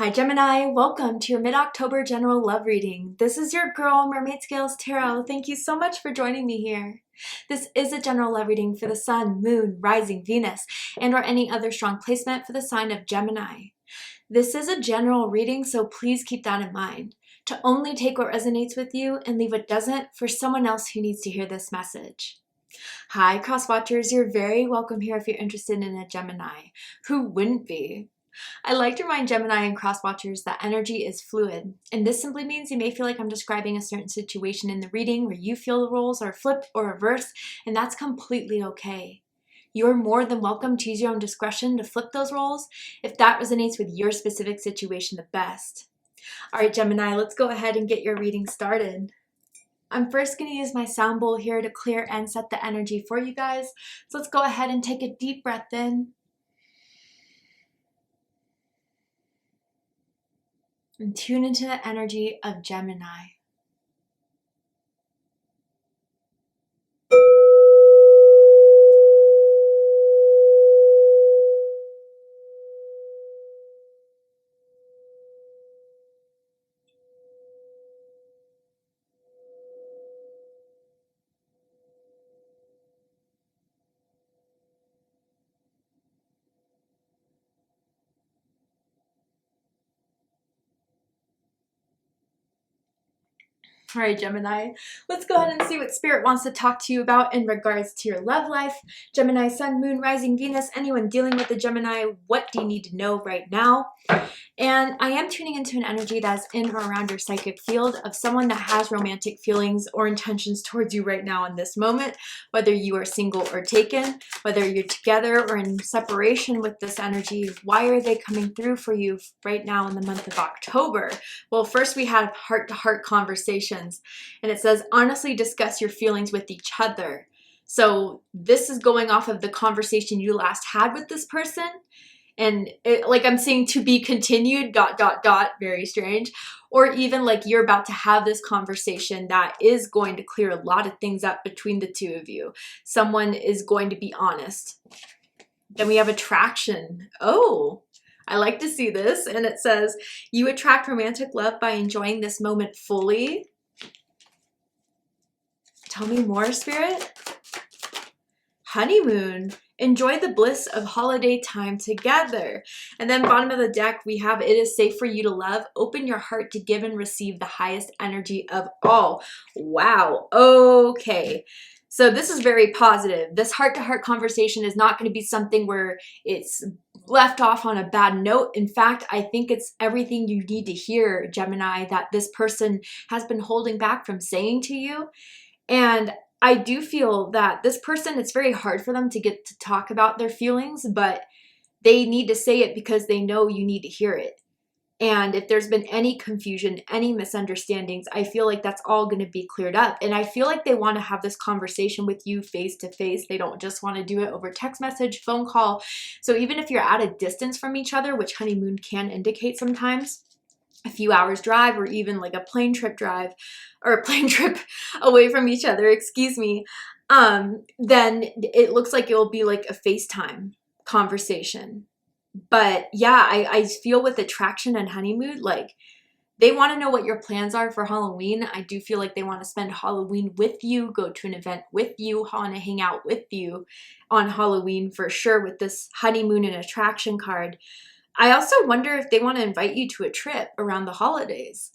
Hi Gemini, welcome to your mid-October general love reading. This is your girl, Mermaid Scales Tarot. Thank you so much for joining me here. This is a general love reading for the Sun, Moon, Rising, Venus, and or any other strong placement for the sign of Gemini. This is a general reading, so please keep that in mind. To only take what resonates with you and leave what doesn't for someone else who needs to hear this message. Hi Cross Watchers, you're very welcome here if you're interested in a Gemini. Who wouldn't be? I like to remind Gemini and cross watchers that energy is fluid, and this simply means you may feel like I'm describing a certain situation in the reading where you feel the roles are flipped or reversed, and that's completely okay. You're more than welcome to use your own discretion to flip those roles if that resonates with your specific situation the best. All right, Gemini, let's go ahead and get your reading started. I'm first going to use my sound bowl here to clear and set the energy for you guys, so let's go ahead and take a deep breath in. And tune into the energy of Gemini. All right, Gemini, let's go ahead and see what Spirit wants to talk to you about in regards to your love life. Gemini, Sun, Moon, Rising, Venus, anyone dealing with the Gemini, what do you need to know right now? And I am tuning into an energy that's in or around your psychic field of someone that has romantic feelings or intentions towards you right now in this moment, whether you are single or taken, whether you're together or in separation with this energy. Why are they coming through for you right now in the month of October? Well, first we have heart-to-heart conversations, and it says, honestly discuss your feelings with each other. So this is going off of the conversation you last had with this person. And like I'm seeing to be continued, ... very strange. Or even like you're about to have this conversation that is going to clear a lot of things up between the two of you. Someone is going to be honest. Then we have attraction. Oh, I like to see this. And it says, you attract romantic love by enjoying this moment fully. Tell me more, Spirit. Honeymoon. Enjoy the bliss of holiday time together. And then bottom of the deck, we have it is safe for you to love. Open your heart to give and receive the highest energy of all. Wow. Okay. So this is very positive. This heart-to-heart conversation is not going to be something where it's left off on a bad note. In fact, I think it's everything you need to hear, Gemini, that this person has been holding back from saying to you. And I do feel that this person, it's very hard for them to get to talk about their feelings, but they need to say it because they know you need to hear it. And if there's been any confusion, any misunderstandings, I feel like that's all going to be cleared up. And I feel like they want to have this conversation with you face to face. They don't just want to do it over text message, phone call. So even if you're at a distance from each other, which honeymoon can indicate sometimes, a few hours drive or even like a plane trip drive or a plane trip away from each other, excuse me, then it looks like it will be like a FaceTime conversation. But yeah, I feel with attraction and honeymoon, like they want to know what your plans are for Halloween. I do feel like they want to spend Halloween with you, go to an event with you, want to hang out with you on Halloween for sure with this honeymoon and attraction card. I also wonder if they want to invite you to a trip around the holidays.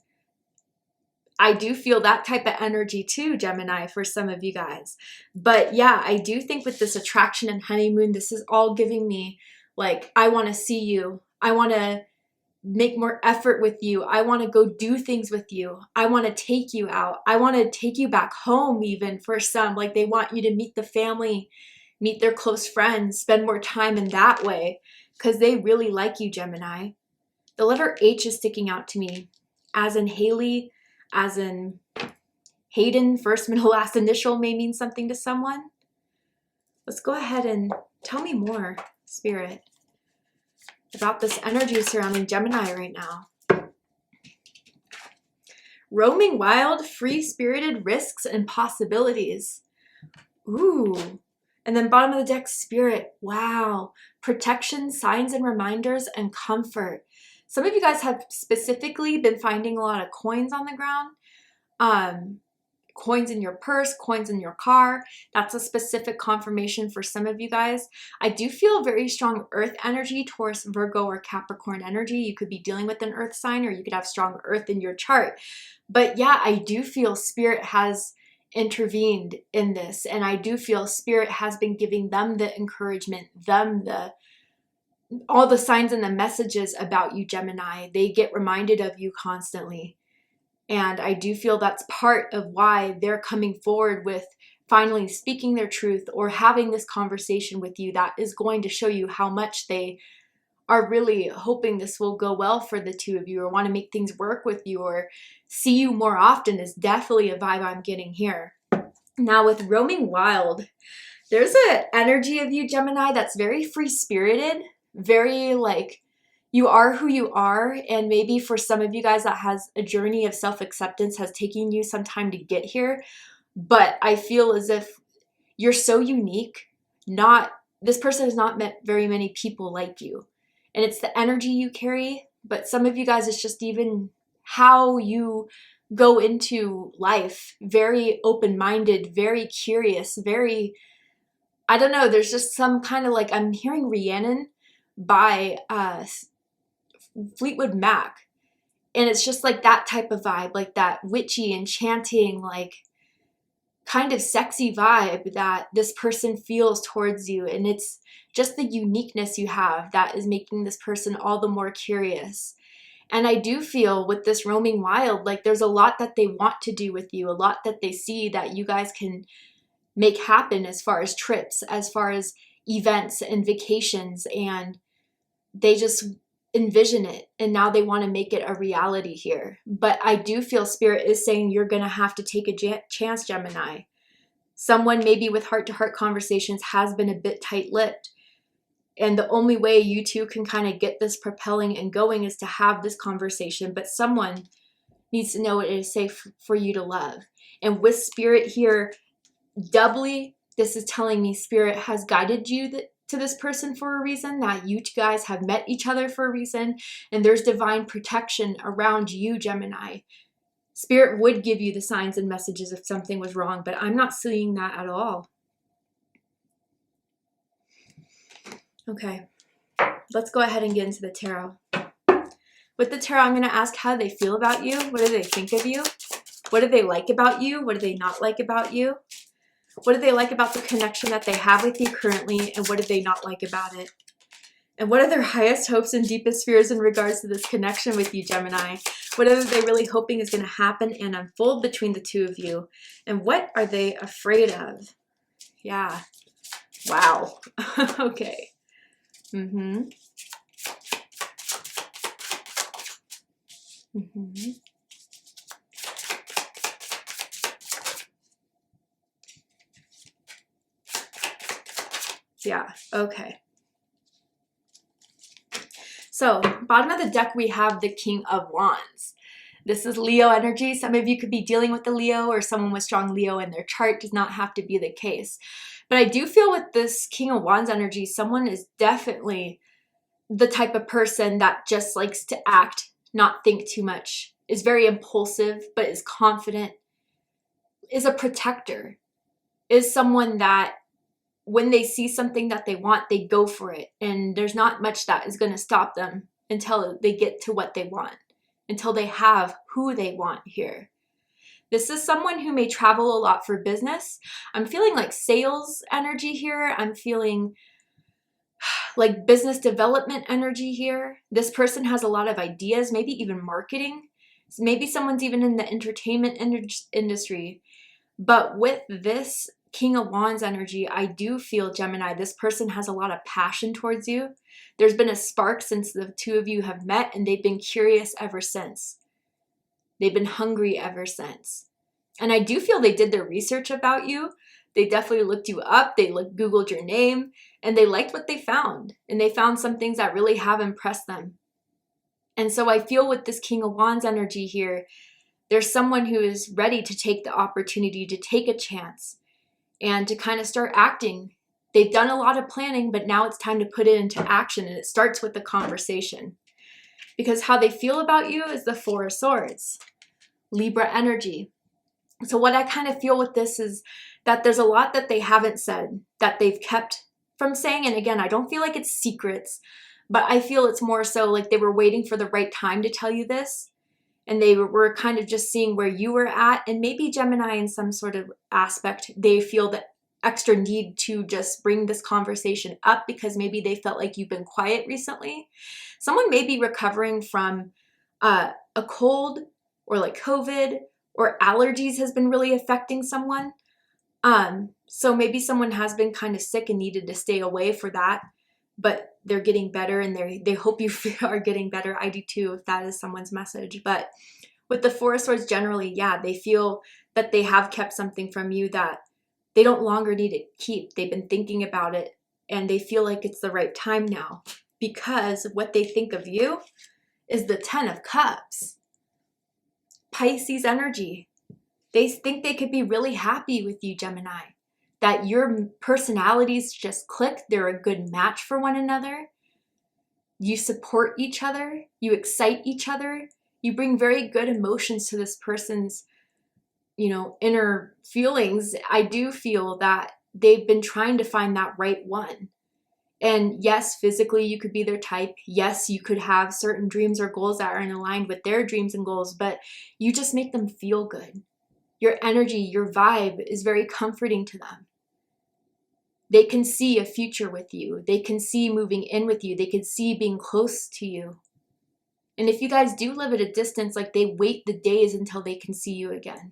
I do feel that type of energy too, Gemini, for some of you guys. But yeah, I do think with this attraction and honeymoon, this is all giving me like, I want to see you. I want to make more effort with you. I want to go do things with you. I want to take you out. I want to take you back home even for some. Like they want you to meet the family, meet their close friends, spend more time in that way. Because they really like you, Gemini. The letter H is sticking out to me, as in Haley, as in Hayden, first, middle, last initial may mean something to someone. Let's go ahead and tell me more, Spirit, about this energy surrounding Gemini right now. Roaming wild, free-spirited risks and possibilities. Ooh. And then bottom of the deck, Spirit. Wow. Protection, signs and reminders, and comfort. Some of you guys have specifically been finding a lot of coins on the ground. Coins in your purse, coins in your car. That's a specific confirmation for some of you guys. I do feel very strong earth energy, Taurus, Virgo, or Capricorn energy. You could be dealing with an earth sign, or you could have strong earth in your chart. But yeah, I do feel spirit has intervened in this, and I do feel spirit has been giving them the encouragement, all the signs and the messages about you, Gemini. They get reminded of you constantly. And I do feel that's part of why they're coming forward with finally speaking their truth or having this conversation with you that is going to show you how much they are really hoping this will go well for the two of you, or want to make things work with you, or see you more often is definitely a vibe I'm getting here. Now with roaming wild, there's an energy of you, Gemini, that's very free-spirited, very like, you are who you are, and maybe for some of you guys that has a journey of self-acceptance has taken you some time to get here, but I feel as if you're so unique. This person has not met very many people like you, and it's the energy you carry, but some of you guys, it's just even how you go into life, very open-minded, very curious, very, I don't know, there's just some kind of like, I'm hearing Rhiannon by Fleetwood Mac, and it's just like that type of vibe, like that witchy, enchanting, like kind of sexy vibe that this person feels towards you, and it's just the uniqueness you have that is making this person all the more curious. And I do feel with this roaming wild, like there's a lot that they want to do with you, a lot that they see that you guys can make happen as far as trips, as far as events and vacations, and they just envision it, and now they want to make it a reality here. But I do feel spirit is saying you're going to have to take a chance, Gemini. Someone maybe with heart-to-heart conversations has been a bit tight-lipped, and the only way you two can kind of get this propelling and going is to have this conversation, but someone needs to know it is safe for you to love. And with spirit here, doubly, this is telling me spirit has guided you to this person for a reason, that you guys have met each other for a reason, and there's divine protection around you, Gemini. Spirit would give you the signs and messages if something was wrong, but I'm not seeing that at all. Okay, let's go ahead and get into the tarot. With the tarot, I'm going to ask how they feel about you. What do they think of you? What do they like about you? What do they not like about you? What do they like about the connection that they have with you currently, and what do they not like about it? And what are their highest hopes and deepest fears in regards to this connection with you, Gemini? What are they really hoping is going to happen and unfold between the two of you? And what are they afraid of? Yeah. Wow. Okay. Mm-hmm. Mm-hmm. Yeah, okay. So, bottom of the deck, we have the King of Wands. This is Leo energy. Some of you could be dealing with a Leo, or someone with strong Leo in their chart. Does not have to be the case. But I do feel with this King of Wands energy, someone is definitely the type of person that just likes to act, not think too much, is very impulsive, but is confident, is a protector, is someone that when they see something that they want, they go for it. And there's not much that is going to stop them until they get to what they want, until they have who they want here. This is someone who may travel a lot for business. I'm feeling like sales energy here. I'm feeling like business development energy here. This person has a lot of ideas, maybe even marketing. Maybe someone's even in the entertainment industry. But with this King of Wands energy, I do feel, Gemini, this person has a lot of passion towards you. There's been a spark since the two of you have met, and they've been curious ever since. They've been hungry ever since. And I do feel they did their research about you. They definitely looked you up. They Googled your name, and they liked what they found. And they found some things that really have impressed them. And so I feel with this King of Wands energy here, there's someone who is ready to take the opportunity to take a chance and to kind of start acting. They've done a lot of planning, but now it's time to put it into action, and it starts with the conversation. because how they feel about you is the Four of Swords, Libra energy. So what I kind of feel with this is that there's a lot that they haven't said that they've kept from saying. And again, I don't feel like it's secrets, but I feel it's more so like they were waiting for the right time to tell you this. And they were kind of just seeing where you were at. And maybe Gemini in some sort of aspect, they feel the extra need to just bring this conversation up because maybe they felt like you've been quiet recently. Someone may be recovering from a cold or like COVID or allergies has been really affecting someone. So maybe someone has been kind of sick and needed to stay away for that, but they're getting better and they hope you are getting better. I do too, if that is someone's message. But with the Four of Swords generally, yeah, they feel that they have kept something from you that they don't longer need to keep. They've been thinking about it and they feel like it's the right time now because what they think of you is the Ten of Cups. Pisces energy. They think they could be really happy with you, Gemini. That your personalities just click. They're a good match for one another. You support each other. You excite each other. You bring very good emotions to this person's, inner feelings. I do feel that they've been trying to find that right one. And yes, physically you could be their type. Yes, you could have certain dreams or goals that are aligned with their dreams and goals, but you just make them feel good. Your energy, your vibe is very comforting to them. They can see a future with you. They can see moving in with you. They can see being close to you. And if you guys do live at a distance, like they wait the days until they can see you again.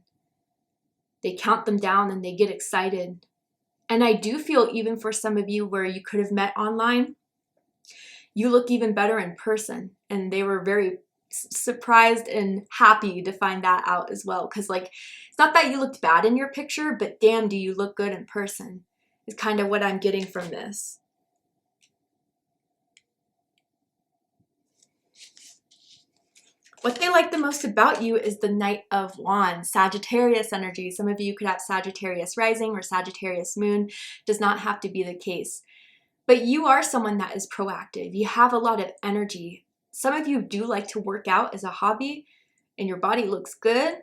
They count them down and they get excited. And I do feel even for some of you where you could have met online, you look even better in person. And they were very surprised and happy to find that out as well. Because it's not that you looked bad in your picture, but damn, do you look good in person is kind of what I'm getting from this. What they like the most about you is the Knight of Wands, Sagittarius energy. Some of you could have Sagittarius rising or Sagittarius moon. Does not have to be the case. But you are someone that is proactive. You have a lot of energy. Some of you do like to work out as a hobby and your body looks good,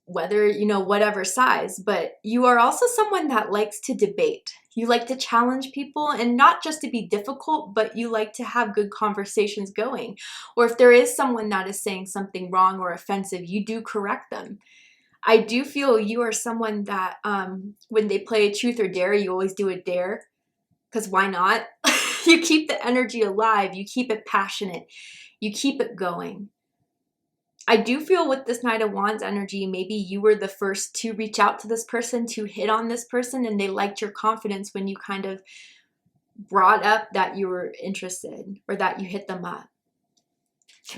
whether, whatever size, but you are also someone that likes to debate. You like to challenge people and not just to be difficult, but you like to have good conversations going. Or if there is someone that is saying something wrong or offensive, you do correct them. I do feel you are someone that when they play truth or dare, you always do a dare because why not? You keep the energy alive. You keep it passionate. You keep it going. I do feel with this Knight of Wands energy, maybe you were the first to reach out to this person, to hit on this person, and they liked your confidence when you kind of brought up that you were interested or that you hit them up.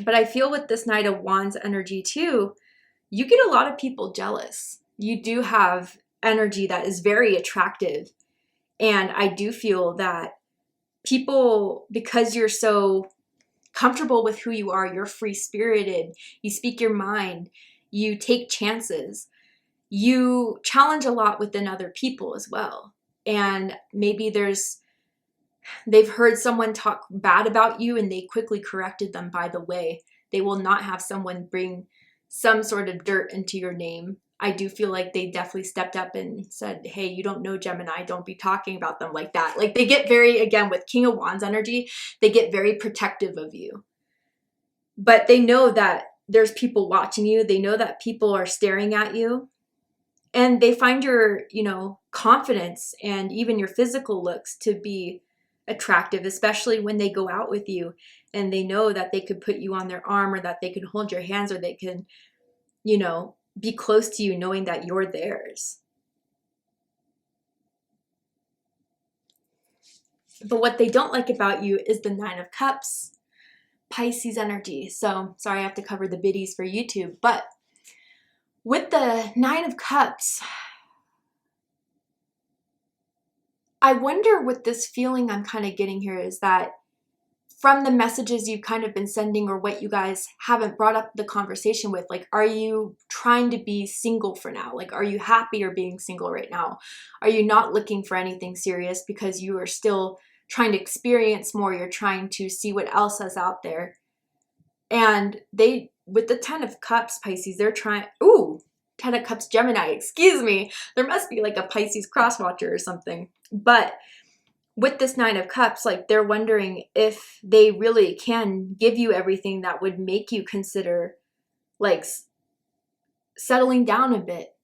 But I feel with this Knight of Wands energy too, you get a lot of people jealous. You do have energy that is very attractive. And I do feel that people, because you're so comfortable with who you are, you're free-spirited, you speak your mind, you take chances, you challenge a lot within other people as well. And maybe they've heard someone talk bad about you and they quickly corrected them by the way. They will not have someone bring some sort of dirt into your name. I do feel like they definitely stepped up and said, hey, you don't know Gemini. Don't be talking about them like that. Like they get very, again, with King of Wands energy, they get very protective of you. But they know that there's people watching you. They know that people are staring at you. And they find your, confidence and even your physical looks to be attractive, especially when they go out with you and they know that they could put you on their arm or that they can hold your hands or they can, be close to you knowing that you're theirs. But what they don't like about you is the Nine of Cups, Pisces energy. So sorry, I have to cover the biddies for YouTube. But with the Nine of Cups, I wonder what this feeling I'm kind of getting here is that from the messages you've kind of been sending or what you guys haven't brought up the conversation with, like, are you trying to be single for now? Like, are you happy or being single right now? Are you not looking for anything serious because you are still trying to experience more? You're trying to see what else is out there. And they, with the 10 of Cups, Pisces, they're trying, ooh, 10 of Cups, Gemini, excuse me. There must be like a Pisces cross watcher or something. But with this 9 of Cups, like they're wondering if they really can give you everything that would make you consider like settling down a bit.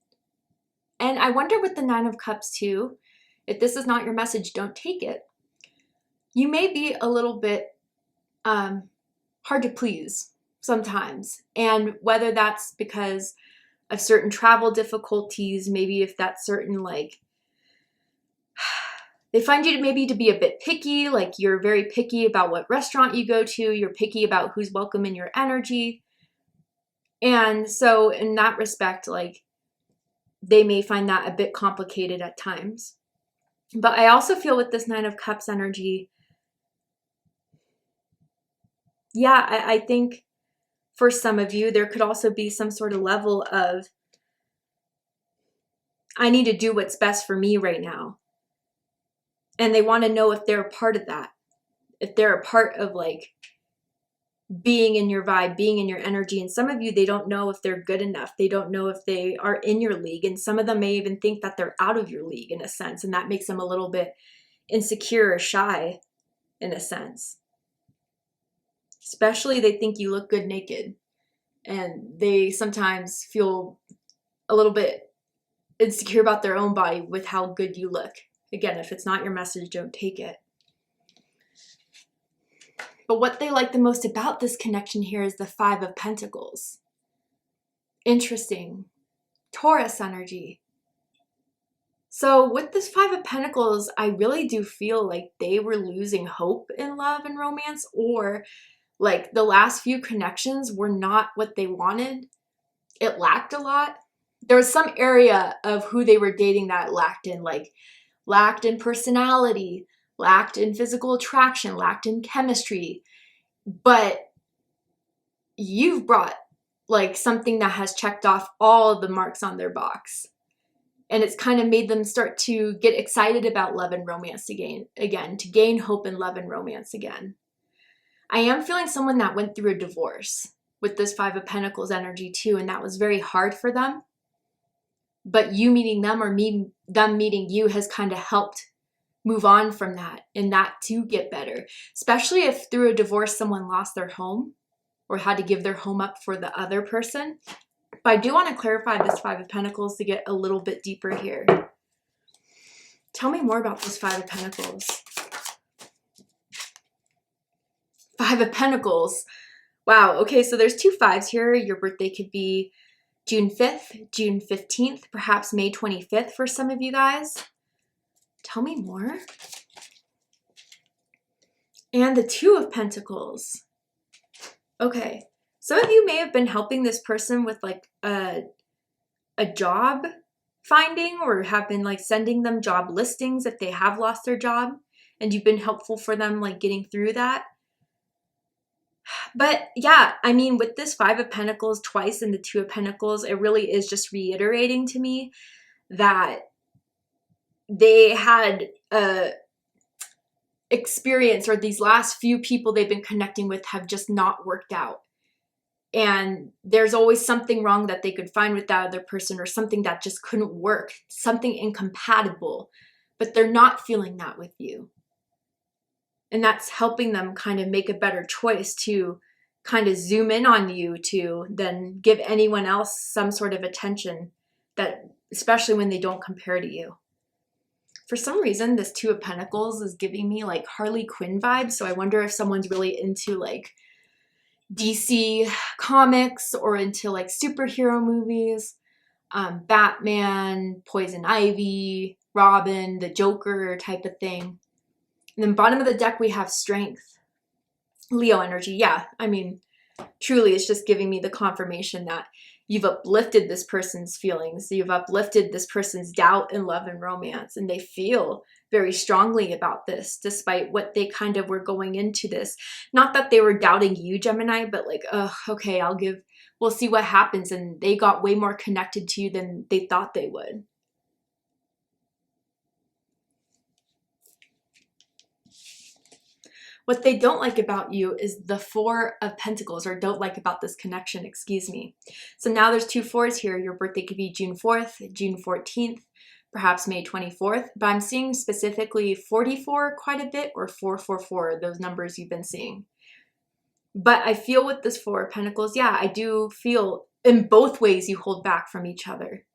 And I wonder with the 9 of Cups too, if this is not your message, don't take it. You may be a little bit hard to please sometimes. And whether that's because of certain travel difficulties, maybe if that's certain, like, they find you maybe to be a bit picky, like you're very picky about what restaurant you go to, you're picky about who's welcome in your energy. And so in that respect, like, they may find that a bit complicated at times. But I also feel with this 9 of Cups energy, yeah, I think for some of you, there could also be some sort of level of, I need to do what's best for me right now. And they want to know if they're a part of that. If they're a part of like being in your vibe, being in your energy. And some of you, they don't know if they're good enough. They don't know if they are in your league. And some of them may even think that they're out of your league in a sense. And that makes them a little bit insecure or shy in a sense. Especially they think you look good naked. And they sometimes feel a little bit insecure about their own body with how good you look. Again, if it's not your message, don't take it. But what they like the most about this connection here is the 5 of Pentacles. Interesting. Taurus energy. So with this 5 of Pentacles, I really do feel like they were losing hope in love and romance, or like the last few connections were not what they wanted. It lacked a lot. There was some area of who they were dating that lacked in, like lacked in personality, lacked in physical attraction, lacked in chemistry. But you've brought like something that has checked off all the marks on their box. And it's kind of made them start to get excited about love and romance again, to gain hope in love and romance again. I am feeling someone that went through a divorce with this 5 of Pentacles energy too, and that was very hard for them. But you meeting them or them meeting you has kind of helped move on from that and that to get better. Especially if through a divorce someone lost their home or had to give their home up for the other person. But I do want to clarify this 5 of Pentacles to get a little bit deeper here. Tell me more about this 5 of Pentacles. 5 of Pentacles. Wow, okay, so there's 2 5s here. Your birthday could be June 5th, June 15th, perhaps May 25th for some of you guys. Tell me more. And the 2 of Pentacles. Okay, some of you may have been helping this person with like a job finding, or have been like sending them job listings if they have lost their job, and you've been helpful for them like getting through that. But yeah, I mean, with this 5 of Pentacles twice and the 2 of Pentacles, it really is just reiterating to me that they had a experience, or these last few people they've been connecting with have just not worked out. And there's always something wrong that they could find with that other person, or something that just couldn't work, something incompatible, but they're not feeling that with you. And that's helping them kind of make a better choice to kind of zoom in on you to then give anyone else some sort of attention, that especially when they don't compare to you. For some reason, this 2 of Pentacles is giving me like Harley Quinn vibes. So I wonder if someone's really into like DC comics or into like superhero movies, Batman, Poison Ivy, Robin, the Joker type of thing. And then bottom of the deck, we have Strength. Leo energy. Yeah, I mean, truly, it's just giving me the confirmation that you've uplifted this person's feelings. You've uplifted this person's doubt in love and romance. And they feel very strongly about this, despite what they kind of were going into this. Not that they were doubting you, Gemini, but like, oh, okay, we'll see what happens. And they got way more connected to you than they thought they would. What they don't like about you is the Four of Pentacles, or don't like about this connection, excuse me. So now there's two fours here. Your birthday could be June 4th, June 14th, perhaps May 24th, but I'm seeing specifically 44 quite a bit, or 444, those numbers you've been seeing. But I feel with this Four of Pentacles, yeah, I do feel in both ways you hold back from each other.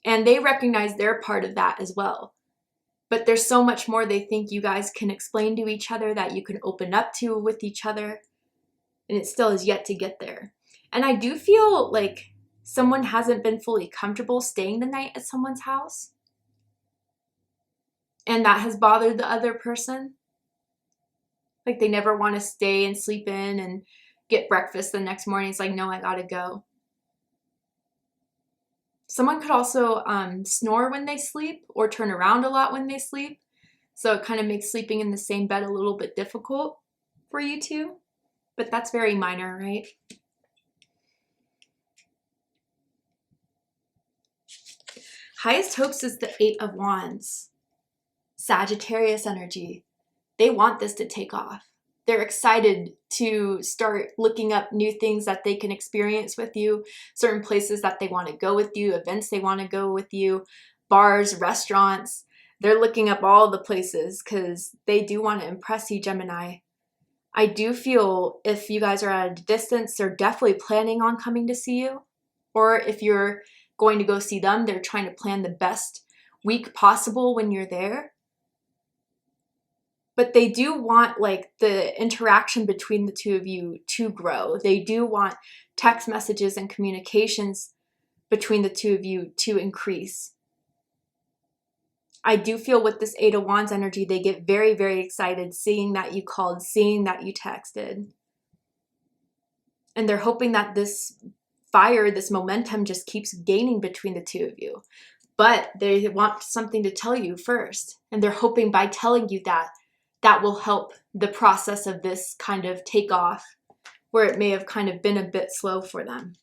And they recognize they're part of that as well. But there's so much more they think you guys can explain to each other, that you can open up to with each other. And it still is yet to get there. And I do feel like someone hasn't been fully comfortable staying the night at someone's house. And that has bothered the other person. Like they never want to stay and sleep in and get breakfast the next morning. It's like, no, I gotta go. Someone could also snore when they sleep, or turn around a lot when they sleep. So it kind of makes sleeping in the same bed a little bit difficult for you two. But that's very minor, right? Highest hopes is the Eight of Wands. Sagittarius energy. They want this to take off. They're excited to start looking up new things that they can experience with you, certain places that they want to go with you, events they want to go with you, bars, restaurants. They're looking up all the places because they do want to impress you, Gemini. I do feel if you guys are at a distance, they're definitely planning on coming to see you. Or if you're going to go see them, they're trying to plan the best week possible when you're there. But they do want like the interaction between the two of you to grow. They do want text messages and communications between the two of you to increase. I do feel with this Eight of Wands energy, they get very, very excited seeing that you called, seeing that you texted. And they're hoping that this fire, this momentum just keeps gaining between the two of you. But they want something to tell you first. And they're hoping by telling you that, that will help the process of this kind of take off, where it may have kind of been a bit slow for them.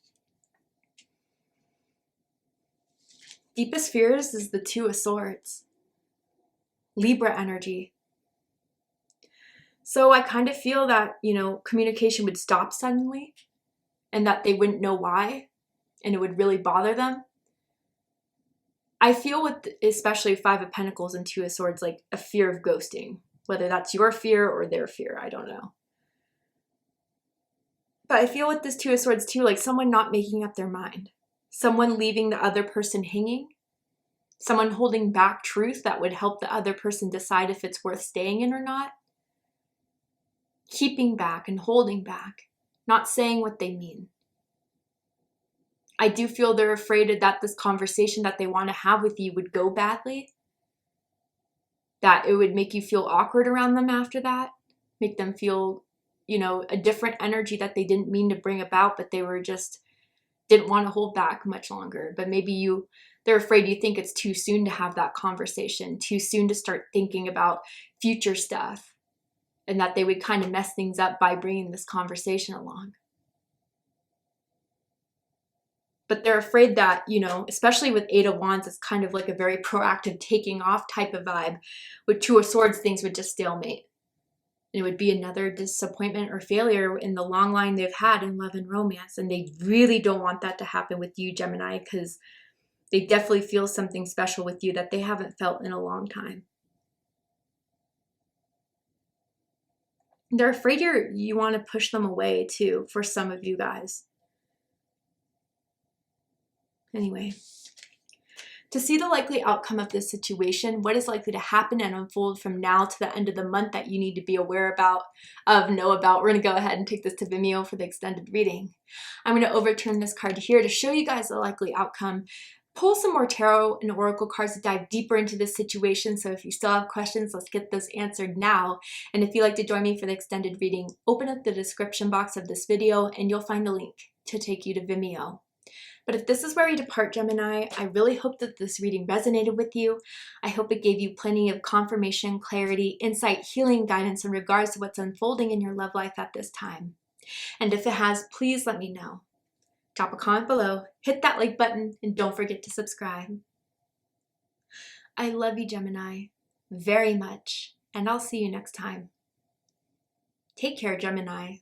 Deepest fears is the Two of Swords. Libra energy. So I kind of feel that, you know, communication would stop suddenly and that they wouldn't know why, and it would really bother them. I feel with especially Five of Pentacles and Two of Swords, like a fear of ghosting. Whether that's your fear or their fear, I don't know. But I feel with this Two of Swords too, like someone not making up their mind. Someone leaving the other person hanging. Someone holding back truth that would help the other person decide if it's worth staying in or not. Keeping back and holding back. Not saying what they mean. I do feel they're afraid that this conversation that they want to have with you would go badly. That it would make you feel awkward around them after that, make them feel, you know, a different energy that they didn't mean to bring about, but they were just, didn't want to hold back much longer. But maybe they're afraid you think it's too soon to have that conversation, too soon to start thinking about future stuff, and that they would kind of mess things up by bringing this conversation along. But they're afraid that, you know, especially with Eight of Wands, it's kind of like a very proactive taking off type of vibe. With Two of Swords, things would just stalemate. It would be another disappointment or failure in the long line they've had in love and romance. And they really don't want that to happen with you, Gemini, because they definitely feel something special with you that they haven't felt in a long time. They're afraid you want to push them away too, for some of you guys. Anyway, to see the likely outcome of this situation, what is likely to happen and unfold from now to the end of the month that you need to be aware about, know about, we're going to go ahead and take this to Vimeo for the extended reading. I'm going to overturn this card here to show you guys the likely outcome. Pull some more tarot and oracle cards to dive deeper into this situation. So if you still have questions, let's get those answered now. And if you'd like to join me for the extended reading, open up the description box of this video and you'll find the link to take you to Vimeo. But if this is where you depart, Gemini, I really hope that this reading resonated with you. I hope it gave you plenty of confirmation, clarity, insight, healing guidance in regards to what's unfolding in your love life at this time. And if it has, please let me know. Drop a comment below, hit that like button, and don't forget to subscribe. I love you, Gemini, very much. and I'll see you next time. Take care, Gemini.